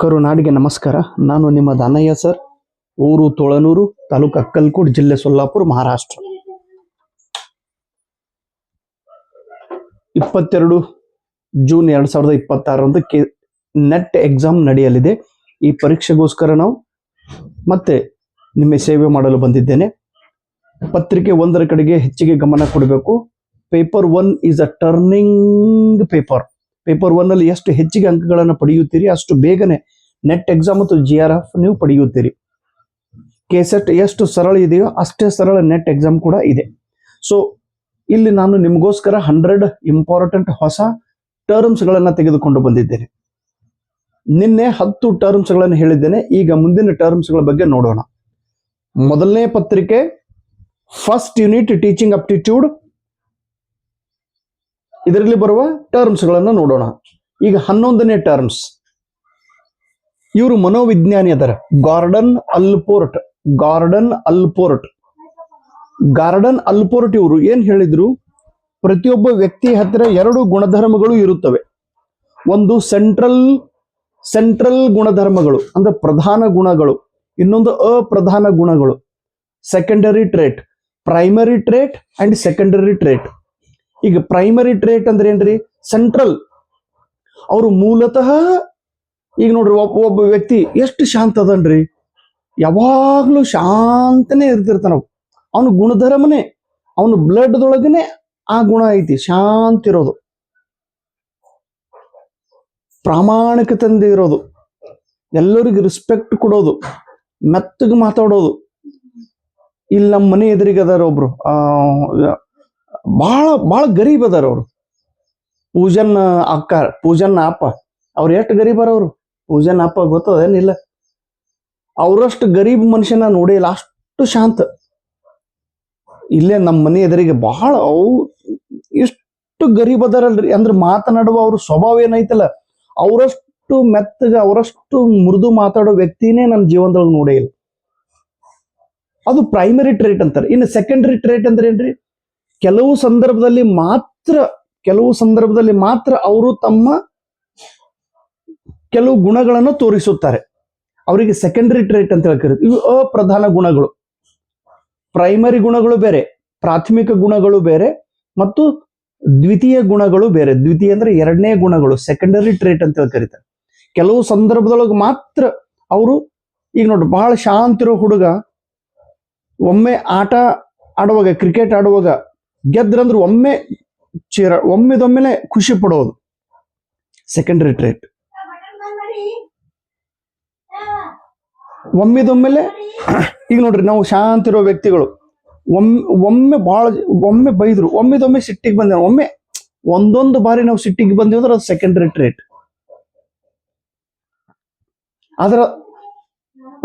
ಕರುನಾಡಿಗೆ ನಮಸ್ಕಾರ. ನಾನು ನಿಮ್ಮ ದಾನಯ್ಯ ಸರ್. ಊರು ತೊಳನೂರು, ತಾಲೂಕು ಅಕ್ಕಲ್ಕೋಟ್, ಜಿಲ್ಲೆ Solapur, Maharashtra. 22 June 2026 net exam ನಡೆಯಲಿದೆ. ಈ ಪರೀಕ್ಷೆಗೋಸ್ಕರ ನಾವು ಮತ್ತೆ ನಿಮ್ಮ ಸೇವೆ ಮಾಡಲು ಬಂದಿದ್ದೇನೆ. ಪತ್ರಿಕೆ 1ರ ಕಡೆಗೆ ಹೆಚ್ಚಿಗೆ ಗಮನ ಕೊಡಬೇಕು. Paper 1 is a turning paper. Paper 1 ಅಲ್ಲಿ ಎಷ್ಟು ಹೆಚ್ಚಿಗೆ ಅಂಕಗಳನ್ನು ಪಡೆಯುತ್ತೀರಿ ಅಷ್ಟು ಬೇಗನೆ ನೆಟ್ ಎಕ್ಸಾಮ್ ಮತ್ತು GRF ನೀವು ಪಡೆಯುತ್ತೀರಿ. ಕೆಸೆಟ್ ಎಷ್ಟು ಸರಳ ಇದೆಯೋ ಅಷ್ಟೇ ಸರಳ ನೆಟ್ ಎಕ್ಸಾಮ್ ಕೂಡ ಇದೆ. ಸೊ ಇಲ್ಲಿ ನಾನು ನಿಮಗೋಸ್ಕರ 100 ಇಂಪಾರ್ಟೆಂಟ್ ಹೊಸ ಟರ್ಮ್ಸ್ಗಳನ್ನು ತೆಗೆದುಕೊಂಡು ಬಂದಿದ್ದೇನೆ. ನಿನ್ನೆ 10 ಟರ್ಮ್ಸ್ಗಳನ್ನು ಹೇಳಿದ್ದೇನೆ. ಈಗ ಮುಂದಿನ ಟರ್ಮ್ಸ್ಗಳ ಬಗ್ಗೆ ನೋಡೋಣ. ಮೊದಲನೇ ಪತ್ರಿಕೆ ಫಸ್ಟ್ ಯೂನಿಟ್ ಟೀಚಿಂಗ್ ಅಪ್ಟಿಟ್ಯೂಡ್, ಇದರಲ್ಲಿ ಬರುವ ಟರ್ಮ್ಸ್ಗಳನ್ನು ನೋಡೋಣ. ಈಗ 11ನೇ ಟರ್ಮ್ಸ್. ಇವರು ಮನೋವಿಜ್ಞಾನಿ ಅದರ ಗಾರ್ಡನ್ ಅಲ್ಪೋರ್ಟ್. ಗಾರ್ಡನ್ ಅಲ್ಪೋರ್ಟ್ ಇವರು ಏನ್ ಹೇಳಿದ್ರು, ಪ್ರತಿಯೊಬ್ಬ ವ್ಯಕ್ತಿ ಹತ್ತಿರ 2 ಗುಣಧರ್ಮಗಳು ಇರುತ್ತವೆ. ಒಂದು ಸೆಂಟ್ರಲ್ ಗುಣಧರ್ಮಗಳು ಅಂದ್ರೆ ಪ್ರಧಾನ ಗುಣಗಳು, ಇನ್ನೊಂದು ಅಪ್ರಧಾನ ಗುಣಗಳು, secondary trait, primary trait and secondary trait. ಈಗ ಪ್ರೈಮರಿ ಟ್ರೇಟ್ ಅಂದ್ರೆ ಏನ್ರಿ, ಸೆಂಟ್ರಲ್. ಅವರು ಮೂಲತಃ ಈಗ ನೋಡ್ರಿ, ಒಬ್ಬ ವ್ಯಕ್ತಿ ಎಷ್ಟು ಶಾಂತ ಅದನ್ರಿ, ಯಾವಾಗ್ಲೂ ಶಾಂತನೇ ಇರ್ತಿರ್ತಾನ. ಅವನು ಗುಣಧರ್ಮನೇ, ಅವನು ಬ್ಲಡ್ದೊಳಗನೆ ಆ ಗುಣ ಐತಿ, ಶಾಂತಿ ಇರೋದು, ಪ್ರಾಮಾಣಿಕತೆ ಇರೋದು, ಎಲ್ಲರಿಗೂ ರೆಸ್ಪೆಕ್ಟ್ ಕೊಡೋದು, ಮೆತ್ತಗೆ ಮಾತಾಡೋದು. ಇಲ್ಲಿ ನಮ್ಮ ಮನೆ ಎದುರಿಗೆ ಅದಾರ ಒಬ್ರು, ಬಹಳ ಗರೀಬ್ ಅದಾರ ಅವರು. ಪೂಜನ್ ಅಪ್ಪ ಅವ್ರು ಎಷ್ಟು ಗರೀಬರ ಅವರು. ಪೂಜನ್ ಅಪ್ಪ ಗೊತ್ತದೇನಿಲ್ಲ, ಅವರಷ್ಟು ಗರೀಬ್ ಮನುಷ್ಯನ ನೋಡಿಲ್ಲ, ಅಷ್ಟು ಶಾಂತ. ಇಲ್ಲೇ ನಮ್ಮ ಮನೆ ಎದುರಿಗೆ ಬಹಳ ಎಷ್ಟು ಗರೀಬ್ ಅದಾರಲ್ರಿ. ಅಂದ್ರೆ ಮಾತನಾಡುವ ಅವ್ರ ಸ್ವಭಾವ ಏನೈತಲ್ಲ, ಅವರಷ್ಟು ಮೆತ್ತಗ, ಅವರಷ್ಟು ಮೃದು ಮಾತಾಡೋ ವ್ಯಕ್ತಿನೇ ನನ್ನ ಜೀವನದೊಳಗೆ ನೋಡೇ ಇಲ್ಲ. ಅದು ಪ್ರೈಮರಿ ಟ್ರೇಟ್ ಅಂತಾರೆ. ಇನ್ನು ಸೆಕೆಂಡರಿ ಟ್ರೇಟ್ ಅಂದ್ರೆ ಏನ್ರಿ, ಕೆಲವು ಸಂದರ್ಭದಲ್ಲಿ ಮಾತ್ರ ಅವರು ತಮ್ಮ ಕೆಲವು ಗುಣಗಳನ್ನು ತೋರಿಸುತ್ತಾರೆ. ಅವರಿಗೆ ಸೆಕೆಂಡರಿ ಟ್ರೇಟ್ ಅಂತ ಹೇಳ್ತಾರೆ. ಇವು ಅಪ್ರಧಾನ ಗುಣಗಳು. ಪ್ರೈಮರಿ ಗುಣಗಳು ಬೇರೆ, ಪ್ರಾಥಮಿಕ ಗುಣಗಳು ಬೇರೆ, ಮತ್ತು ದ್ವಿತೀಯ ಗುಣಗಳು ಬೇರೆ. ದ್ವಿತೀಯ ಅಂದ್ರೆ 2ನೇ ಗುಣಗಳು, ಸೆಕೆಂಡರಿ ಟ್ರೇಟ್ ಅಂತ ಕರೀತಾರೆ. ಕೆಲವು ಸಂದರ್ಭದೊಳಗೆ ಮಾತ್ರ ಅವರು, ಈಗ ನೋಡ್ರಿ, ಬಹಳ ಶಾಂತಿರೋ ಹುಡುಗ ಒಮ್ಮೆ ಆಟ ಆಡುವಾಗ, ಕ್ರಿಕೆಟ್ ಆಡುವಾಗ ಗೆದ್ರಂದ್ರೆ ಒಮ್ಮೆದೊಮ್ಮೆಲೆ ಖುಷಿ ಪಡೋದು, ಸೆಕೆಂಡರಿ ಟ್ರೇಟ್. ಒಮ್ಮೆದೊಮ್ಮೆಲೆ ಈಗ ನೋಡ್ರಿ, ನಾವು ಶಾಂತಿರೋ ವ್ಯಕ್ತಿಗಳು ಒಮ್ಮೆ ಬೈದ್ರು, ಒಮ್ಮೆದೊಮ್ಮೆ ಸಿಟ್ಟಿಗೆ ಬಂದ, ಒಂದೊಂದು ಬಾರಿ ನಾವು ಸಿಟ್ಟಿಗೆ ಬಂದಿವಿ ಅಂದ್ರೆ ಅದು ಸೆಕೆಂಡರಿ ಟ್ರೇಟ್. ಅದರ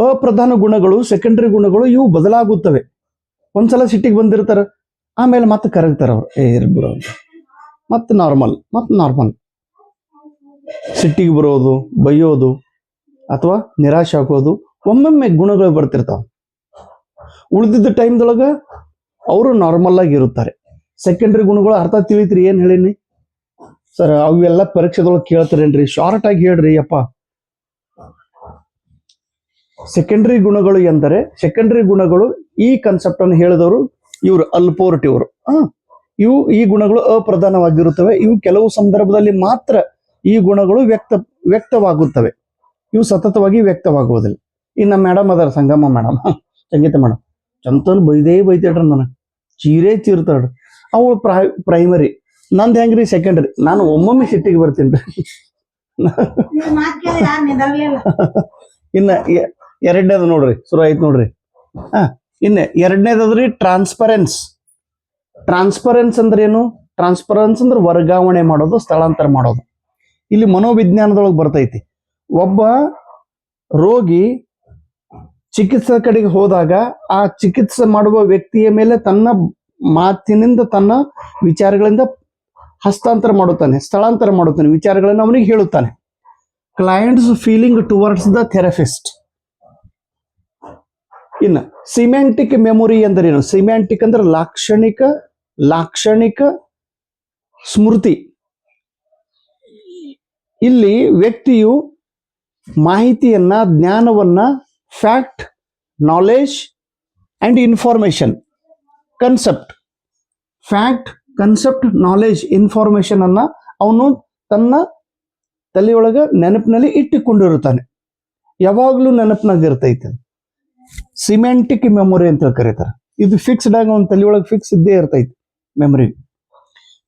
ಅಪ್ರಧಾನ ಗುಣಗಳು, ಸೆಕೆಂಡರಿ ಗುಣಗಳು ಇವು ಬದಲಾಗುತ್ತವೆ. ಒಂದ್ಸಲ ಸಿಟ್ಟಿಗೆ ಬಂದಿರ್ತಾರ, ಆಮೇಲೆ ಮತ್ತೆ ಕರಗ್ತಾರ ಅವ್ರು, ಇರ್ಬಿಡೋ ಮತ್ತೆ ನಾರ್ಮಲ್. ಸಿಟ್ಟಿಗೆ ಬರೋದು, ಬೈಯೋದು ಅಥವಾ ನಿರಾಶೆ ಆಗೋದು ಒಮ್ಮೊಮ್ಮೆ ಗುಣಗಳು ಬರ್ತಿರ್ತಾವ. ಉಳಿದಿದ್ದ ಟೈಮ್ದೊಳಗ ಅವರು ನಾರ್ಮಲ್ ಆಗಿ ಇರುತ್ತಾರೆ. ಸೆಕೆಂಡರಿ ಗುಣಗಳು ಅರ್ಥ ತಿಳಿತ್ರಿ ಏನ್ ಹೇಳಿನಿ ಸರ್? ಅವೆಲ್ಲ ಪರೀಕ್ಷೆದೊಳಗೆ ಕೇಳ್ತಾರೇನ್ರಿ? ಶಾರ್ಟ್ ಆಗಿ ಹೇಳ್ರಿ ಅಪ್ಪ. ಸೆಕೆಂಡರಿ ಗುಣಗಳು ಎಂದರೆ, ಸೆಕೆಂಡರಿ ಗುಣಗಳು ಈ ಕಾನ್ಸೆಪ್ಟ್ ಅನ್ನು ಹೇಳಿದವರು ಇವರು ಅಲ್ಪೋರ್ಟ್. ಈ ಗುಣಗಳು ಅಪ್ರಧಾನವಾಗಿರುತ್ತವೆ. ಇವು ಕೆಲವು ಸಂದರ್ಭದಲ್ಲಿ ಮಾತ್ರ ಈ ಗುಣಗಳು ವ್ಯಕ್ತವಾಗುತ್ತವೆ. ಇವು ಸತತವಾಗಿ ವ್ಯಕ್ತವಾಗುವುದಿಲ್ಲ. ಇನ್ನು ಮೇಡಮ್ ಅದಾರ, ಸಂಗಮ್ಮ ಮೇಡಮ್, ಸಂಗೀತ ಮೇಡಮ್, ಚಂತನ್ ಬೈತೇಳ್ರಿ, ನನಗೆ ಚೀರ್ತಾಳ್ರಿ. ಅವಳು ಪ್ರೈಮರಿ, ನಂದು ಹೆಂಗ್ರಿ ಸೆಕೆಂಡ್ರಿ. ನಾನು ಒಮ್ಮೊಮ್ಮೆ ಸಿಟ್ಟಿಗೆ ಬರ್ತೀನಿ. ಇನ್ನ 2ನೇದು ನೋಡ್ರಿ, ಶುರು ಆಯ್ತು ನೋಡ್ರಿ. ಇನ್ನು 2ನೇದಾದ್ರಿ ಟ್ರಾನ್ಸ್ಪರೆನ್ಸ್ ಅಂದ್ರೆ ಏನು? ಟ್ರಾನ್ಸ್ಪರೆನ್ಸ್ ಅಂದ್ರೆ ವರ್ಗಾವಣೆ ಮಾಡೋದು, ಸ್ಥಳಾಂತರ ಮಾಡೋದು. ಇಲ್ಲಿ ಮನೋವಿಜ್ಞಾನದೊಳಗೆ ಬರ್ತೈತಿ. ಒಬ್ಬ ರೋಗಿ ಚಿಕಿತ್ಸೆ ಕಡೆಗೆ ಹೋದಾಗ ಆ ಚಿಕಿತ್ಸೆ ಮಾಡುವ ವ್ಯಕ್ತಿಯ ಮೇಲೆ ತನ್ನ ಮಾತಿನಿಂದ, ತನ್ನ ವಿಚಾರಗಳಿಂದ ಹಸ್ತಾಂತರ ಮಾಡುತ್ತಾನೆ, ಸ್ಥಳಾಂತರ ಮಾಡುತ್ತಾನೆ, ವಿಚಾರಗಳನ್ನು ಅವನಿಗೆ ಹೇಳುತ್ತಾನೆ. Clients feeling towards the therapist. ಇನ್ನು ಸಿಮ್ಯಾಂಟಿಕ್ ಮೆಮೊರಿ ಅಂದ್ರೆ ಏನು? ಸಿಮ್ಯಾಂಟಿಕ್ ಅಂದ್ರೆ ಲಾಕ್ಷಣಿಕ ಸ್ಮೃತಿ. ಇಲ್ಲಿ ವ್ಯಕ್ತಿಯು ಮಾಹಿತಿಯನ್ನ, ಜ್ಞಾನವನ್ನ, fact, knowledge and information, concept, fact, concept, knowledge, information ಅನ್ನ ಅವನು ತನ್ನ ತಲೆಯೊಳಗ ನೆನಪಿನಲ್ಲಿ ಇಟ್ಟುಕೊಂಡಿರುತ್ತಾನೆ. ಯಾವಾಗ್ಲೂ ನೆನಪಿನಾಗಿರ್ತೈತೆ. ಸಿಮೆಂಟಿಕ್ ಮೆಮೊರಿ ಅಂತ ಕರೀತಾರೆ. ಇದು ಫಿಕ್ಸ್ಡ್ ಆಗಿ ಅವನ ತಲೆಯೊಳಗೆ ಫಿಕ್ಸ್ ಇದ್ದೇ ಇರ್ತೈತಿ ಮೆಮೊರಿ.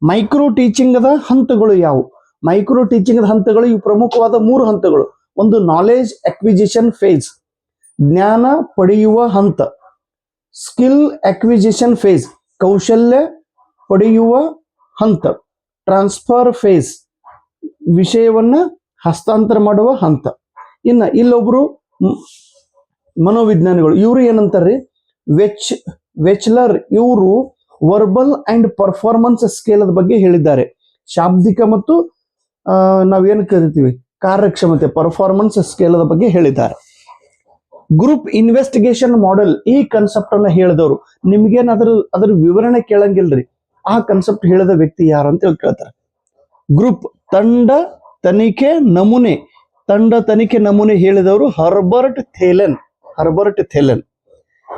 ಮೈಕ್ರೋ ಟೀಚಿಂಗ್ ದ ಹಂತಗಳು ಯಾವುವು? ಮೈಕ್ರೋ ಟೀಚಿಂಗ್ ಹಂತಗಳು ಇವು ಪ್ರಮುಖವಾದ 3 ಹಂತಗಳು. ಒಂದು ನಾಲೆಜ್ ಅಕ್ವಿಜಿಷನ್ ಫೇಸ್, ಜ್ಞಾನ ಪಡೆಯುವ ಹಂತ. ಸ್ಕಿಲ್ ಅಕ್ವಿಜಿಷನ್ ಫೇಸ್, ಕೌಶಲ್ಯ ಪಡೆಯುವ ಹಂತ. ಟ್ರಾನ್ಸ್ಫರ್ ಫೇಸ್, ವಿಷಯವನ್ನ ಹಸ್ತಾಂತರ ಮಾಡುವ ಹಂತ. ಇನ್ನು ಇಲ್ಲೊಬ್ರು ಮನೋವಿಜ್ಞಾನಿಗಳು, ಇವರು ಏನಂತಾರ್ರಿ, ವೆಚ್ಲರ್, ಇವರು ವರ್ಬಲ್ ಅಂಡ್ ಪರ್ಫಾರ್ಮೆನ್ಸ್ ಸ್ಕೇಲ್ ಬಗ್ಗೆ ಹೇಳಿದ್ದಾರೆ. ಶಾಬ್ದಿಕ ಮತ್ತು ನಾವೇನು ಕರಿತೀವಿ ಕಾರ್ಯಕ್ಷಮತೆ, ಪರ್ಫಾರ್ಮೆನ್ಸ್ ಸ್ಕೇಲ್ ಬಗ್ಗೆ ಹೇಳಿದ್ದಾರೆ. ಗ್ರೂಪ್ ಇನ್ವೆಸ್ಟಿಗೇಷನ್ ಮಾಡೆಲ್, ಈ ಕನ್ಸೆಪ್ಟ್ ಅನ್ನ ಹೇಳಿದವರು. ನಿಮ್ಗೇನಾದ್ರೂ ಅದ್ರ ವಿವರಣೆ ಕೇಳಂಗಿಲ್ರಿ, ಆ ಕನ್ಸೆಪ್ಟ್ ಹೇಳಿದ ವ್ಯಕ್ತಿ ಯಾರು ಅಂತ ಹೇಳಿ ಕೇಳ್ತಾರೆ. ಗ್ರೂಪ್ ತಂಡ ತನಿಖೆ ನಮೂನೆ, ತಂಡ ತನಿಖೆ ನಮೂನೆ ಹೇಳಿದವರು ಹರ್ಬರ್ಟ್ ಥೇಲೆನ್.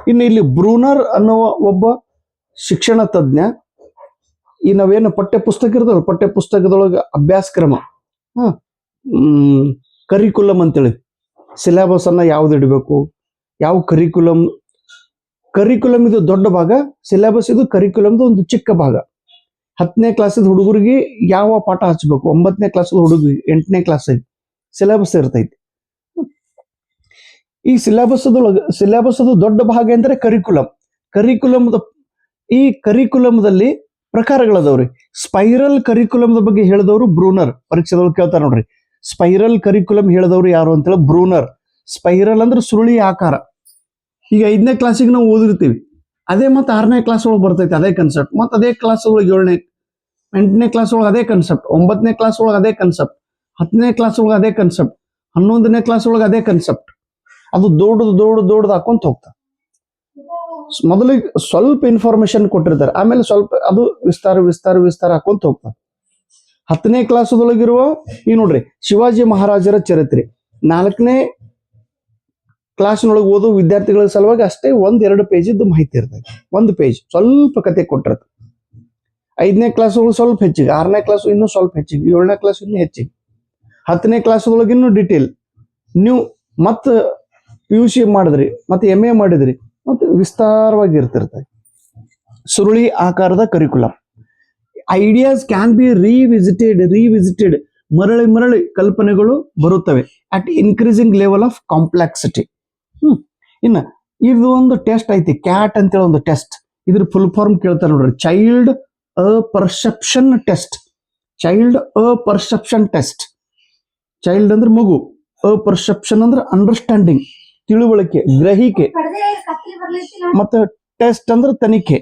ಇನ್ನು ಇಲ್ಲಿ ಬ್ರೂನರ್ ಅನ್ನುವ ಒಬ್ಬ ಶಿಕ್ಷಣ ತಜ್ಞ. ಈ ನಾವೇನು ಪಠ್ಯ ಪುಸ್ತಕ ಇರ್ತಲ್ಲ, ಪಠ್ಯ ಪುಸ್ತಕದೊಳಗೆ ಅಭ್ಯಾಸ ಕ್ರಮ, ಕರಿಕ್ಯುಲಮ್ ಅಂತೇಳಿ, ಸಿಲೆಬಸ್ ಅನ್ನ ಯಾವ್ದು ಇಡಬೇಕು, ಯಾವ ಕರಿಕ್ಯುಲಮ್ ಇದು ದೊಡ್ಡ ಭಾಗ, ಸಿಲೆಬಸ್ ಇದು ಕರಿಕ್ಯುಲಮ್ದು ಒಂದು ಚಿಕ್ಕ ಭಾಗ. 10ನೇ ಕ್ಲಾಸಿದ ಹುಡುಗರಿಗೆ ಯಾವ ಪಾಠ ಹಚ್ಚಬೇಕು, 9ನೇ ಕ್ಲಾಸದ ಹುಡುಗರಿಗೆ, 8ನೇ ಕ್ಲಾಸಿಗೆ ಸಿಲೆಬಸ್ ಇರ್ತೈತಿ. ಈ ಸಿಲೆಬಸ್ ದೊಡ್ಡ ಭಾಗ ಅಂದ್ರೆ ಈ ಕರಿಕ್ಯುಲಮ್ದಲ್ಲಿ ಪ್ರಕಾರಗಳದವ್ರಿ. ಸ್ಪೈರಲ್ ಕರಿಕ್ಯುಲಮ್ ಬಗ್ಗೆ ಹೇಳಿದವರು ಬ್ರೂನರ್. ಪರೀಕ್ಷೆದೊಳಗೆ ಕೇಳ್ತಾರೆ ನೋಡ್ರಿ, ಸ್ಪೈರಲ್ ಕರಿಕ್ಯುಲಮ್ ಹೇಳಿದವರು ಯಾರು ಅಂತೇಳಿ ಬ್ರೂನರ್. ಸ್ಪೈರಲ್ ಅಂದ್ರೆ ಸುರುಳಿ ಆಕಾರ. ಈಗ 5ನೇ ಕ್ಲಾಸಿಗೆ ನಾವು ಓದಿರ್ತೀವಿ, ಅದೇ ಮತ್ತೆ 6ನೇ ಕ್ಲಾಸ್ ಒಳಗೆ ಬರ್ತೈತಿ ಅದೇ ಕನ್ಸೆಪ್ಟ್, ಮತ್ತೆ ಅದೇ ಕ್ಲಾಸ್ ಒಳಗೆ 8ನೇ ಕ್ಲಾಸ್ ಒಳಗೆ ಅದೇ ಕನ್ಸೆಪ್ಟ್, 9ನೇ ಕ್ಲಾಸ್ ಒಳಗೆ ಅದೇ ಕನ್ಸೆಪ್ಟ್, 10ನೇ ಕ್ಲಾಸ್ ಒಳಗೆ ಅದೇ ಕನ್ಸೆಪ್ಟ್, 11ನೇ ಕ್ಲಾಸ್ ಒಳಗೆ ಅದೇ ಕನ್ಸೆಪ್ಟ್. ಅದು ದೊಡ್ಡದು ಹಾಕೊಂತ ಹೋಗ್ತಾರೆ. ಮೊದಲಿಗೆ ಸ್ವಲ್ಪ ಇನ್ಫಾರ್ಮೇಶನ್ ಕೊಟ್ಟಿರ್ತಾರೆ, ಆಮೇಲೆ ಸ್ವಲ್ಪ ಅದು ವಿಸ್ತಾರ ಹಾಕೊಂತ ಹೋಗ್ತಾರೆ. 10ನೇ ಕ್ಲಾಸದೊಳಗಿರುವ ಈ ನೋಡ್ರಿ ಶಿವಾಜಿ ಮಹಾರಾಜರ ಚರಿತ್ರೆ, 4ನೇ ಕ್ಲಾಸ್ನೊಳಗೆ ಓದೋ ವಿದ್ಯಾರ್ಥಿಗಳ ಸಲುವಾಗಿ ಅಷ್ಟೇ 1-2 ಪೇಜಿದ್ದು ಮಾಹಿತಿ ಇರ್ತದೆ. 1 ಪೇಜ್ ಸ್ವಲ್ಪ ಕತೆ ಕೊಟ್ಟಿರ್ತಾರೆ. 5ನೇ ಕ್ಲಾಸ್ ಒಳಗೆ ಸ್ವಲ್ಪ ಹೆಚ್ಚಿಗೆ, 6ನೇ ಕ್ಲಾಸ್ ಇನ್ನೂ ಸ್ವಲ್ಪ ಹೆಚ್ಚಿಗೆ, 7ನೇ ಕ್ಲಾಸ್ ಇನ್ನೂ ಹೆಚ್ಚಿಗೆ, 10ನೇ ಕ್ಲಾಸ್ದೊಳಗೆ ಇನ್ನೂ ಡಿಟೇಲ್. ನೀವು ಮತ್ತೆ PUC ಮಾಡಿದ್ರಿ, ಮತ್ತೆ MA ಮಾಡಿದ್ರಿ, ಮತ್ತೆ ವಿಸ್ತಾರವಾಗಿ ಇರ್ತಿರ್ತದೆ. ಸುರುಳಿ ಆಕಾರದ curriculum. Ideas can be revisited, ಮರಳಿ ಕಲ್ಪನೆಗಳು ಬರುತ್ತವೆ at increasing level of complexity. ಇನ್ನ ಇದು ಒಂದು ಟೆಸ್ಟ್ ಐತಿ, ಕ್ಯಾಟ್ ಅಂತೇಳಿ ಒಂದು ಟೆಸ್ಟ್. ಇದ್ರ ಫುಲ್ ಫಾರ್ಮ್ ಕೇಳ್ತಾರೆ ನೋಡ್ರಿ, ಚೈಲ್ಡ್ ಪರ್ಸೆಪ್ಷನ್ ಟೆಸ್ಟ್. ಚೈಲ್ಡ್ ಅಂದ್ರೆ ಮಗು, ಪರ್ಸೆಪ್ಷನ್ ಅಂದ್ರೆ ಅಂಡರ್ಸ್ಟ್ಯಾಂಡಿಂಗ್, ತಿಳುವಳಿಕೆ, ಗ್ರಹಿಕೆ, ಮತ್ತೆ ಟೆಸ್ಟ್ ಅಂದ್ರೆ ತನಿಖೆ.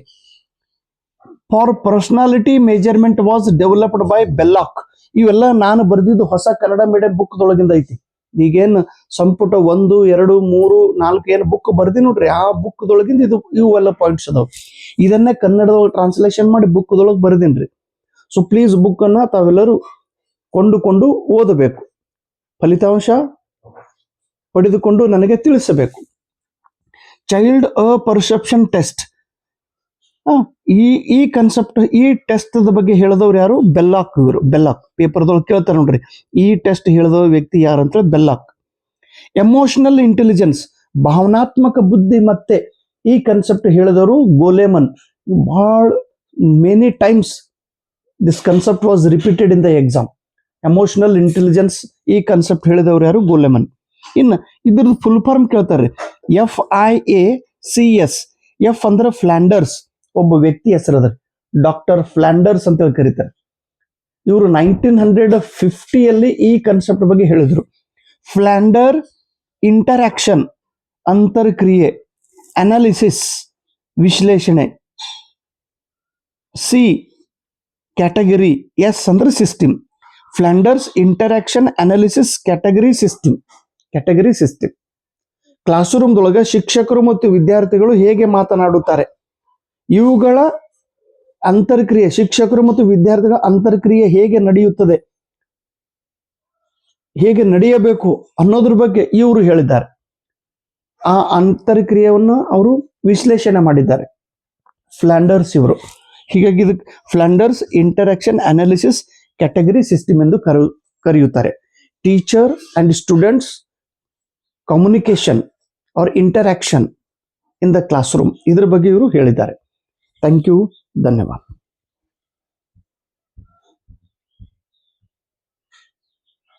For personality measurement was developed by Belloc. ಇವೆಲ್ಲ ನಾನು ಬರೆದಿದ್ದು ಹೊಸ ಕನ್ನಡ ಮೀಡಿಯಂ ಬುಕ್ದೊಳಗಿಂದ ಐತಿ. ಈಗೇನು ಸಂಪುಟ 1, 2, 3, 4 ಏನು ಬುಕ್ ಬರ್ದಿ ನೋಡ್ರಿ, ಆ ಬುಕ್ದೊಳಗಿಂದ ಇವೆಲ್ಲ ಪಾಯಿಂಟ್ಸ್ ಅದಾವ. ಇದನ್ನೇ ಕನ್ನಡದೊಳಗೆ ಟ್ರಾನ್ಸ್ಲೇಷನ್ ಮಾಡಿ ಬುಕ್ದೊಳಗೆ ಬರೆದಿನ್ರಿ. ಸೊ ಪ್ಲೀಸ್ ಬುಕ್ ಅನ್ನ ತಾವೆಲ್ಲರೂ ಕೊಂಡುಕೊಂಡು ಓದಬೇಕು, ಫಲಿತಾಂಶ ಪಡೆದುಕೊಂಡು ನನಗೆ ತಿಳಿಸಬೇಕು. ಚೈಲ್ಡ್ ಪರ್ಸೆಪ್ಷನ್ ಟೆಸ್ಟ್, ಈ ಕನ್ಸೆಪ್ಟ್, ಈ ಟೆಸ್ಟ್ ಬಗ್ಗೆ ಹೇಳಿದವ್ರು ಯಾರು? ಬೆಲ್ಲಾಕ್. ಬೆಲ್ಲಾಕ್ ಪೇಪರ್ದೊಳಗೆ ಕೇಳ್ತಾರೆ ನೋಡ್ರಿ, ಈ ಟೆಸ್ಟ್ ಹೇಳಿದವ ವ್ಯಕ್ತಿ ಯಾರು ಅಂತ ಹೇಳಿ ಬೆಲ್ಲಾಕ್. ಎಮೋಷನಲ್ ಇಂಟೆಲಿಜೆನ್ಸ್, ಭಾವನಾತ್ಮಕ ಬುದ್ಧಿ ಮತ್ತೆ ಈ ಕನ್ಸೆಪ್ಟ್ ಹೇಳಿದವರು ಗೋಲೆಮನ್. ಬಹಳ many times this concept was repeated in the exam. Emotional intelligence ಈ ಕನ್ಸೆಪ್ಟ್ ಹೇಳಿದವರು ಯಾರು? ಗೋಲೆಮನ್. ಇನ್ನು ಇದ್ರದ್ದು ಫುಲ್ ಫಾರ್ಮ್ ಕೇಳ್ತಾರೆ, FIACS. ಎಫ್ ಅಂದ್ರೆ ಫ್ಲಾಂಡರ್ಸ್, ಒಬ್ಬ ವ್ಯಕ್ತಿ ಹೆಸರದ ಡಾಕ್ಟರ್ ಫ್ಲಾಂಡರ್ಸ್ ಅಂತ ಹೇಳಿ ಕರೀತಾರೆ. ಇವರು 1950 ಈ ಕನ್ಸೆಪ್ಟ್ ಬಗ್ಗೆ ಹೇಳಿದ್ರು. ಫ್ಲಾಂಡರ್ ಇಂಟರಾಕ್ಷನ್, ಅಂತರ್ಕ್ರಿಯೆ, ಅನಾಲಿಸಿಸ್, ವಿಶ್ಲೇಷಣೆ. C ಕ್ಯಾಟಗರಿ, S ಅಂದ್ರೆ system. Flanders interaction analysis category system. Class ರೂಮ್ದೊಳಗೆ ಶಿಕ್ಷಕರು ಮತ್ತು ವಿದ್ಯಾರ್ಥಿಗಳು ಹೇಗೆ ಮಾತನಾಡುತ್ತಾರೆ, ಇವುಗಳ ಅಂತರ್ಕ್ರಿಯೆ, ಶಿಕ್ಷಕರು ಮತ್ತು ವಿದ್ಯಾರ್ಥಿಗಳ ಅಂತರ್ಕ್ರಿಯೆ ಹೇಗೆ ನಡೆಯುತ್ತದೆ, ಹೇಗೆ ನಡೆಯಬೇಕು ಅನ್ನೋದ್ರ ಬಗ್ಗೆ ಇವರು ಹೇಳಿದ್ದಾರೆ. ಆ ಅಂತರ್ಕ್ರಿಯೆಯನ್ನು ಅವರು ವಿಶ್ಲೇಷಣೆ ಮಾಡಿದ್ದಾರೆ, ಫ್ಲಾಂಡರ್ಸ್ ಇವರು. ಹೀಗಾಗಿ ಇದಕ್ಕೆ Flanders interaction analysis category system ಎಂದು ಕರೆಯುತ್ತಾರೆ. Teacher and students communication or interaction in the classroom, ಇದ್ರ ಬಗ್ಗೆ ಇವರು ಹೇಳಿದ್ದಾರೆ. ಥ್ಯಾಂಕ್ ಯು, ಧನ್ಯವಾದ.